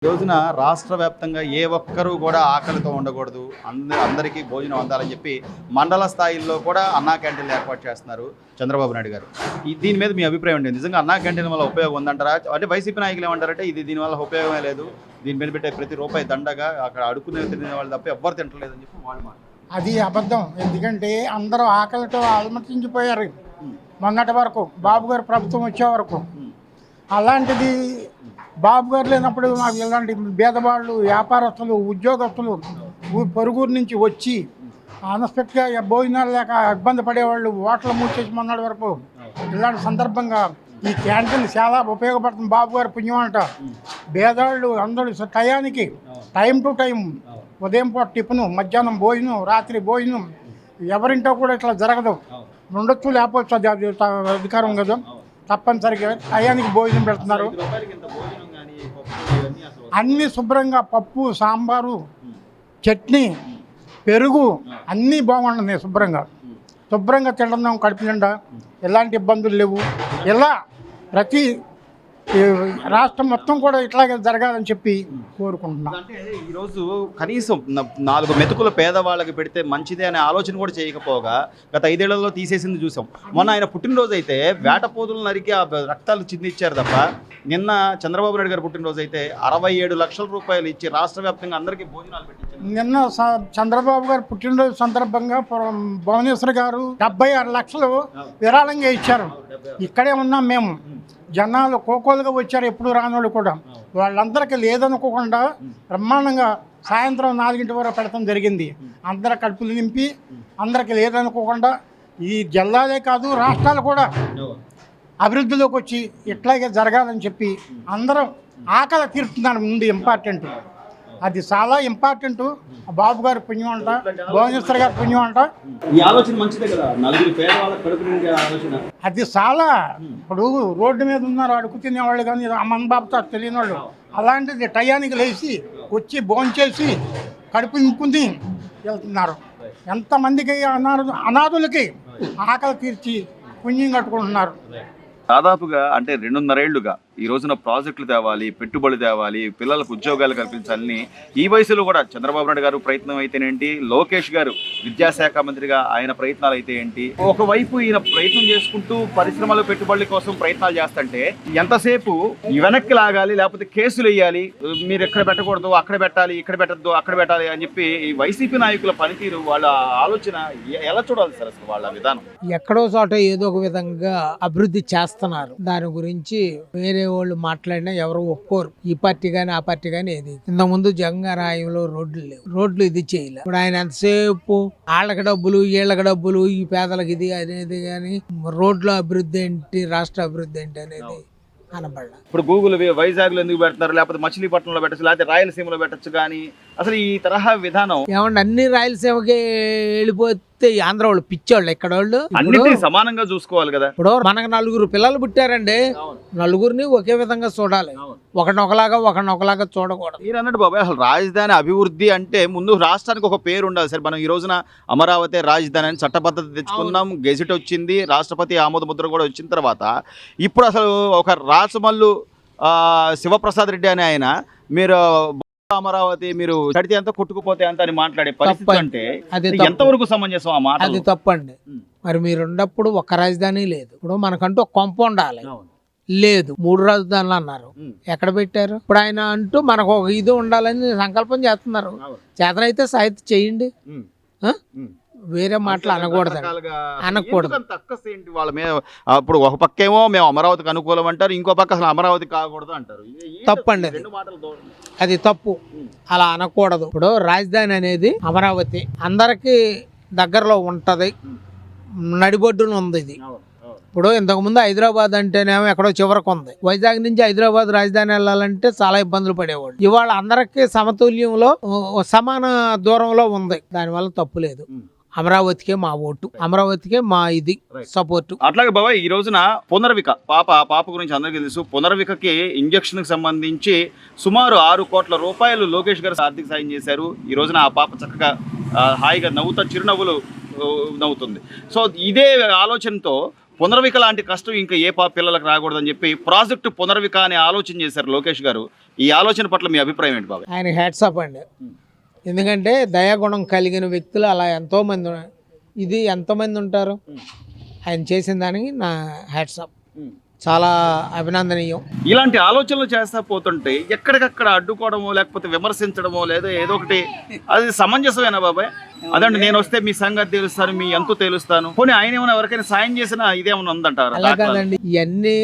ఈ రోజున రాష్ట్ర వ్యాప్తంగా ఏ ఒక్కరూ కూడా ఆకలితో ఉండకూడదు, అందరికీ భోజనం అందాలని చెప్పి మండల స్థాయిల్లో కూడా అన్నా క్యాంటీన్లు ఏర్పాటు చేస్తున్నారు చంద్రబాబు నాయుడు గారు. దీని మీద మీ అభిప్రాయం ఏంటి? నిజంగా అన్నా క్యాంటీన్ వల్ల ఉపయోగం ఉందంటారా? అంటే వైసీపీ నాయకులు ఏమంటారంటే దీనివల్ల ఉపయోగమే లేదు, దీని మీద పెట్టే ప్రతి రూపాయి దండగా అక్కడ అడుక్కునే తినే వాళ్ళు తప్ప ఎవ్వరు తింటలేదని చెప్పి వాళ్ళు మాట. అది అబద్ధం. ఎందుకంటే అందరూ ఆకలితో అలమటించిపోయారు మొన్నటి వరకు, బాబు గారు ప్రభుత్వం వచ్చే వరకు. అలాంటిది బాబు గారు లేనప్పుడు మాకు ఇలాంటి పేదవాళ్ళు, వ్యాపారస్తులు, ఉద్యోగస్తులు పొరుగురు నుంచి వచ్చి అన్ఎక్స్పెక్ట్గా భోజనాలు లేక ఇబ్బంది పడేవాళ్ళు హోటల్ మూసేసి మొన్నటి వరకు. ఇలాంటి సందర్భంగా ఈ క్యాంటీన్ చాలా ఉపయోగపడుతుంది. బాబు గారు పుణ్యం అంట. పేదవాళ్ళు అందరూ టయానికి టైం టు టైం, ఉదయం పూట టిఫిను, మధ్యాహ్నం భోజనం, రాత్రి భోజనం. ఎవరింటో కూడా ఇట్లా జరగదు. ఉండొచ్చు లేకపోవచ్చు, అది అధికారం కదా. తప్పనిసరిగా టయానికి భోజనం పెడుతున్నారు. అన్నీ శుభ్రంగా పప్పు, సాంబారు, చట్నీ, పెరుగు అన్నీ బాగుంటుంది. శుభ్రంగా తింటున్నాం కడుపు నిండా. ఎలాంటి ఇబ్బందులు లేవు. ఇలా ప్రతి రాష్ట్రం మొత్తం కూడా ఇట్లాగే జరగాలని చెప్పి కోరుకుంటున్నాం. అంటే ఈరోజు కనీసం 4 మెతుకులు పేదవాళ్ళకి పెడితే మంచిదే అనే ఆలోచన కూడా చేయకపోగా గత 5 ఏళ్లలో తీసేసింది చూసాం. మొన్న ఆయన పుట్టినరోజు అయితే వేటపోతులు నరికి ఆ రక్తాలు చిందిచ్చారు తప్ప, నిన్న చంద్రబాబు నాయుడు గారు పుట్టినరోజు అయితే 67 లక్షల రూపాయలు ఇచ్చి రాష్ట్ర వ్యాప్తంగా అందరికీ భోజనాలు పెట్టించారు. నిన్న చంద్రబాబు గారు పుట్టినరోజు సందర్భంగా భువనేశ్వర్ గారు 76 లక్షలు విరాళంగా ఇచ్చారు. ఇక్కడే ఉన్నాం మేము. జనాలు కోకోలుగా వచ్చారు, ఎప్పుడు రానోళ్ళు కూడా. వాళ్ళందరికీ లేదనుకోకుండా బ్రహ్మాండంగా సాయంత్రం 4 వరకు పెడతాం జరిగింది. అందరి కడుపులు నింపి అందరికీ లేదనుకోకుండా ఈ జిల్లాలే కాదు రాష్ట్రాలు కూడా అభివృద్ధిలోకి వచ్చి ఇట్లాగే జరగాలని చెప్పి అందరం ఆకలి తీరుతున్నారు. ముందు ఇంపార్టెంట్ అది, చాలా ఇంపార్టెంట్. బాబు గారి పుణ్యం అంట, భువనేశ్వర్ గారి పుణ్యం అంట. ఈ ఆలోచన మంచిదే కదా, నలుగురు పేదవాళ్ళ కడుపు నిండే ఆలోచన. అది చాలా. ఇప్పుడు రోడ్డు మీద ఉన్నారు అడుగు తినేవాళ్ళు, కానీ అమ్మన్ బాబుతో తెలియని వాళ్ళు. అలాంటిది టయానికి లేచి వచ్చి భోంచేసి కడుపు నింపుని వెళ్తున్నారు. ఎంతమందికి అనాథులకి ఆకలి తీర్చి పుణ్యం కట్టుకుంటున్నారు. దాదాపుగా అంటే 2.5 ఏళ్లుగా ఈ రోజున ప్రాజెక్టులు తేవాలి, పెట్టుబడులు తేవాలి, పిల్లలకు ఉద్యోగాలు కల్పించాలని ఈ వయసులో కూడా చంద్రబాబు నాయుడు గారు ప్రయత్నం అయితేనేంటి, లోకేష్ గారు విద్యాశాఖ మంత్రిగా ఆయన ప్రయత్నాలు అయితే ఏంటి, ఒకవైపు ఈయన ప్రయత్నం చేసుకుంటూ పరిశ్రమల పెట్టుబడుల కోసం ప్రయత్నాలు చేస్తుంటే ఎంతసేపు వెనక్కి లాగాలి, లేకపోతే కేసులు వేయాలి, మీరు ఎక్కడ పెట్టకూడదు, అక్కడ పెట్టాలి, ఇక్కడ పెట్టద్దు, అక్కడ పెట్టాలి అని చెప్పి ఈ వైసీపీ నాయకుల పనితీరు, వాళ్ళ ఆలోచన ఎలా చూడాలి సార్ అసలు వాళ్ళ విధానం? ఎక్కడో చోట ఏదో ఒక విధంగా అభివృద్ధి చేస్తున్నారు. దాని గురించి వేరే వాళ్ళు మాట్లాడినా ఎవరు ఒప్పుకోరు. ఈ పార్టీ గాని ఆ పార్టీ గాని ఏది. ఇంతకుముందు జగన్ గారి హయాంలో రోడ్లు లేవు, రోడ్లు ఇది చేయలే. ఇప్పుడు ఆయన ఎంతసేపు వాళ్ళకి డబ్బులు, వీళ్ళకి డబ్బులు, ఈ పేదలకు ఇది అనేది కానీ రోడ్ల అభివృద్ధి ఏంటి, రాష్ట్ర అభివృద్ధి ఏంటి అనేది అనబడ్డా. ఇప్పుడు గూగుల్ వైజాగ్ లో ఎందుకు పెడతారు, లేకపోతే మచిలీపట్నంలో పెట్టచ్చు, లేకపోతే రాయలసీమలో పెట్టచ్చు, కానీ అసలు ఈ తరహా విధానం ఏమంటే అన్ని రాయలసీమకి వెళ్ళిపోతే ఆంధ్ర వాళ్ళు పిచ్చోళ్ళు, ఇక్కడ వాళ్ళు అన్నిటినీ సమానంగా చూసుకోవాలి కదా. ఇప్పుడు మనకు 4 పిల్లలు పుట్టారండి, నలుగురిని ఒకే విధంగా చూడాలి. ఒకనొకలాగా చూడకూడదు. మీరు అన్నట్టు బాబాయ్, అసలు రాజధాని అభివృద్ధి అంటే ముందు రాష్ట్రానికి ఒక పేరు ఉండాలి సార్. మనం ఈ రోజున అమరావతి రాజధాని అని చట్టబద్ధత తెచ్చుకున్నాం, గెజిట్ వచ్చింది, రాష్ట్రపతి ఆమోద ముద్ర కూడా వచ్చిన తర్వాత ఇప్పుడు అసలు ఒక రాచమల్లు శివప్రసాద్ రెడ్డి అనే ఆయన మీరు అమరావతి మీరు కడితే అంతా కొట్టుకుపోతే అంత అని మాట్లాడే పరిస్థితి అంటే ఎంతవరకు సమంజసం ఆ మాట? అది తప్పండి. మరి మీరు ఉన్నప్పుడు ఒక రాజధాని లేదు. ఇప్పుడు మనకంటూ ఒక కొంప ఉండాలి, లేదు 3 రాజధానులు అన్నారు. ఎక్కడ పెట్టారు? ఇప్పుడు ఆయన అంటూ మనకు ఒక ఇది ఉండాలని సంకల్పం చేస్తున్నారు. చేతనైతే సాహిత్యం చేయండి, వేరే మాటలు అనకూడదు. వాళ్ళ మీద అప్పుడు ఒక పక్కేమో మేము అమరావతికి అనుకూలం అంటారు, ఇంకో పక్క అసలు అమరావతి కాకూడదు అంటారు. తప్పండి, అది తప్పు. అలా అనకూడదు. ఇప్పుడు రాజధాని అనేది అమరావతి అందరికి దగ్గరలో ఉంటది, నడిబొడ్డున ఉంది. ఇది ఇప్పుడు ఇంతకుముందు హైదరాబాద్ అంటేనేమో ఎక్కడో చివరకు ఉంది. వైజాగ్ నుంచి హైదరాబాద్ రాజధాని వెళ్ళాలంటే చాలా ఇబ్బందులు పడేవాళ్ళు. ఇవాళ అందరికి సమతుల్యంలో సమాన దూరంలో ఉంది. దానివల్ల తప్పు లేదు. అమరావతికే మా ఓటు, అమరావతికే మా ఇది సపోర్టు. అట్లాగే బాబాయ్, ఈ రోజున పునర్విక పాప గురించి అందరికీ తెలుసు. పునర్వికకి ఇంజక్షన్ కి సంబంధించి సుమారు 6 కోట్ల రూపాయలు లోకేష్ గారు ఆర్థిక సాయం చేశారు. ఈ రోజున ఆ పాప చక్కగా హాయిగా చిరునవ్వులు నవ్వుతుంది. సో ఇదే ఆలోచనతో పునర్విక లాంటి కష్టం ఇంకా ఏ పిల్లలకు రాకూడదని చెప్పి ప్రాజెక్టు పునర్విక అనే ఆలోచన చేశారు లోకేష్ గారు. ఈ ఆలోచన పట్ల మీ అభిప్రాయం ఏంటి బాబాయ్? ఆయన హ్యాట్సాప్ అండి. ఎందుకంటే దయాగుణం కలిగిన వ్యక్తులు అలా ఎంతోమంది ఇది ఎంతమంది ఉంటారు. ఆయన చేసిన దానికి నా హ్యాట్సాప్, చాలా అభినందనీయం. ఇలాంటి ఆలోచనలు చేస్తా పోతుంటే ఎక్కడికక్కడ అడ్డుకోవడమో లేకపోతే విమర్శించడమో లేదా ఏదో ఒకటి, అది సమంజసమేనా బాబాయ్? అదండి, నేను వస్తే మీ సంగతి తెలుస్తాను, మీ ఎంతో తెలుస్తాను. పోనీ ఆయన ఏమైనా ఎవరికైనా సాయం చేసినా ఇదేమైనా ఉందంటారు? అలా కాదండి, ఇవన్నీ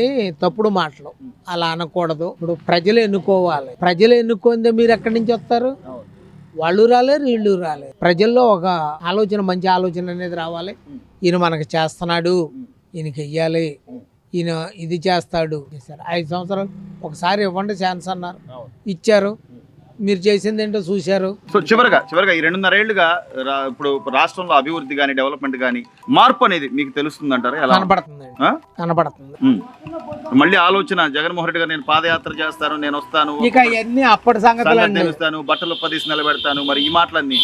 తప్పుడు మాటలు, అలా అనకూడదు. ఇప్పుడు ప్రజలు ఎన్నుకోవాలి. ప్రజలు ఎన్నుకుందే మీరు ఎక్కడి నుంచి వస్తారు? వాళ్ళు రాలేరు, వీళ్ళు రాలేరు. ప్రజల్లో ఒక ఆలోచన, మంచి ఆలోచన అనేది రావాలి. ఈయన మనకు చేస్తున్నాడు, ఈయనకి వెయ్యాలి, ఈయన ఇది చేస్తాడు. 5 సంవత్సరాలు ఒకసారి ఇవ్వండి ఛాన్స్ అన్నారు, ఇచ్చారు. మీరు చేసింది ఏంటో చూశారు. సో చివరిగా ఈ 2.5 ఏళ్లుగా ఇప్పుడు రాష్ట్రంలో అభివృద్ధి కానీ డెవలప్మెంట్ కానీ మార్పు అనేది మీకు తెలుస్తుంది అంటారా? ఎలా కనపడుతుందండి, కనపడుతుంది. మళ్ళీ ఆలోచన జగన్మోహన్ రెడ్డి గారు నేను పాదయాత్ర చేస్తాను, నేను వస్తాను, ఇక అవన్నీ అప్పటి సంగతులు తెలుస్తాను, బట్టలు 10 నిలబెడతాను, మరి ఈ మాటలన్నీ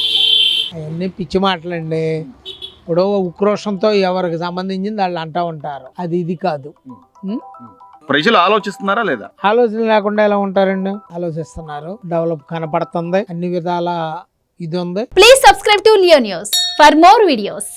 అవన్నీ పిచ్చి మాటలండి. ఇప్పుడు ఉక్రోషంతో ఎవరికి సంబంధించింది వాళ్ళు అంటూ ఉంటారు, అది ఇది కాదు. ప్రజలు ఆలోచిస్తున్నారా లేదా? ఆలోచన లేకుండా ఎలా ఉంటారండి? ఆలోచిస్తున్నారు, డెవలప్ కనపడుతుంది, అన్ని విధాల ఇది ఉంది. Please subscribe to Leo news for more videos.